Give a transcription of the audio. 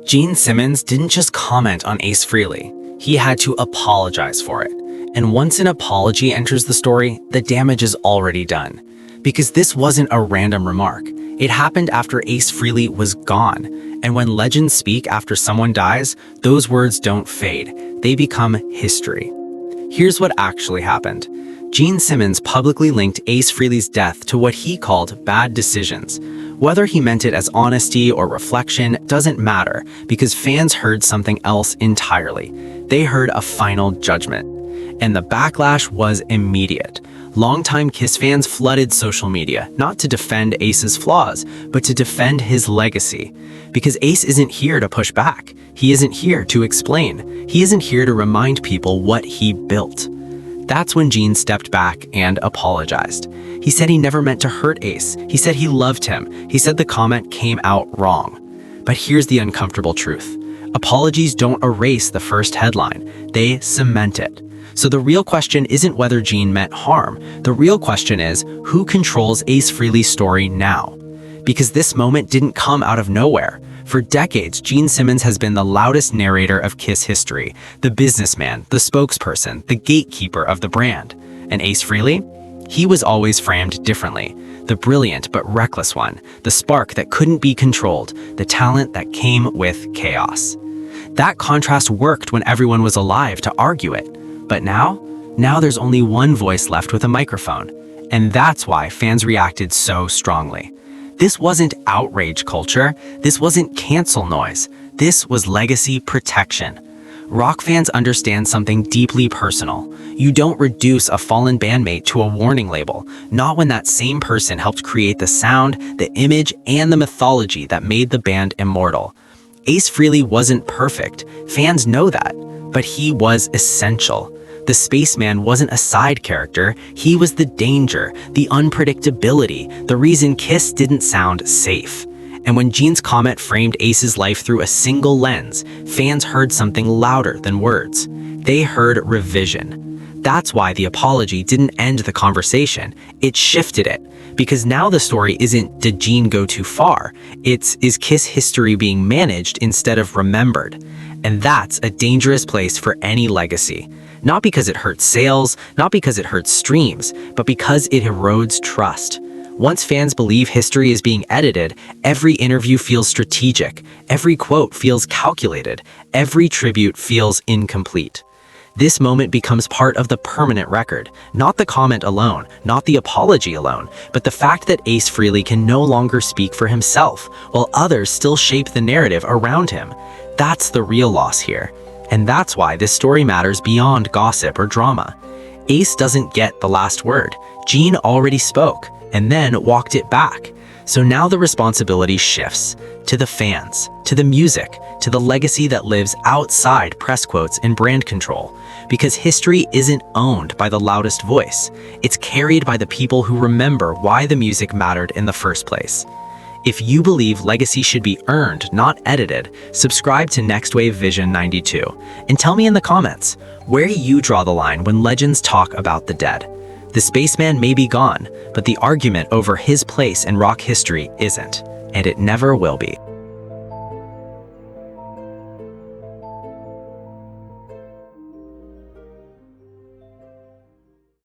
Gene Simmons didn't just comment on Ace Frehley, he had to apologize for it. And once an apology enters the story, the damage is already done. Because this wasn't a random remark. It happened after Ace Frehley was gone. And when legends speak after someone dies, those words don't fade. They become history. Here's what actually happened. Gene Simmons publicly linked Ace Frehley's death to what he called bad decisions. Whether he meant it as honesty or reflection doesn't matter, because fans heard something else entirely. They heard a final judgment. And the backlash was immediate. Longtime Kiss fans flooded social media, not to defend Ace's flaws, but to defend his legacy. Because Ace isn't here to push back. He isn't here to explain. He isn't here to remind people what he built. That's when Gene stepped back and apologized. He said he never meant to hurt Ace. He said he loved him. He said the comment came out wrong. But here's the uncomfortable truth. Apologies don't erase the first headline. They cement it. So the real question isn't whether Gene meant harm. The real question is, who controls Ace Frehley's story now? Because this moment didn't come out of nowhere. For decades, Gene Simmons has been the loudest narrator of Kiss history, the businessman, the spokesperson, the gatekeeper of the brand. And Ace Frehley? He was always framed differently. The brilliant but reckless one, the spark that couldn't be controlled, the talent that came with chaos. That contrast worked when everyone was alive to argue it. But now there's only one voice left with a microphone. And that's why fans reacted so strongly. This wasn't outrage culture. This wasn't cancel noise. This was legacy protection. Rock fans understand something deeply personal. You don't reduce a fallen bandmate to a warning label, not when that same person helped create the sound, the image, and the mythology that made the band immortal. Ace Frehley wasn't perfect. Fans know that. But he was essential. The Spaceman wasn't a side character, he was the danger, the unpredictability, the reason Kiss didn't sound safe. And when Gene's comment framed Ace's life through a single lens, fans heard something louder than words. They heard revision. That's why the apology didn't end the conversation, it shifted it. Because now the story isn't, did Gene go too far? It's, is Kiss history being managed instead of remembered? And that's a dangerous place for any legacy. Not because it hurts sales, not because it hurts streams, but because it erodes trust. Once fans believe history is being edited, every interview feels strategic, every quote feels calculated, every tribute feels incomplete. This moment becomes part of the permanent record, not the comment alone, not the apology alone, but the fact that Ace Frehley can no longer speak for himself, while others still shape the narrative around him. That's the real loss here. And that's why this story matters beyond gossip or drama. Ace doesn't get the last word. Gene already spoke, and then walked it back. So now the responsibility shifts to the fans, to the music, to the legacy that lives outside press quotes and brand control. Because history isn't owned by the loudest voice. It's carried by the people who remember why the music mattered in the first place. If you believe legacy should be earned, not edited, subscribe to Next Wave Vision 92 and tell me in the comments where you draw the line when legends talk about the dead. The Spaceman may be gone, but the argument over his place in rock history isn't, and it never will be.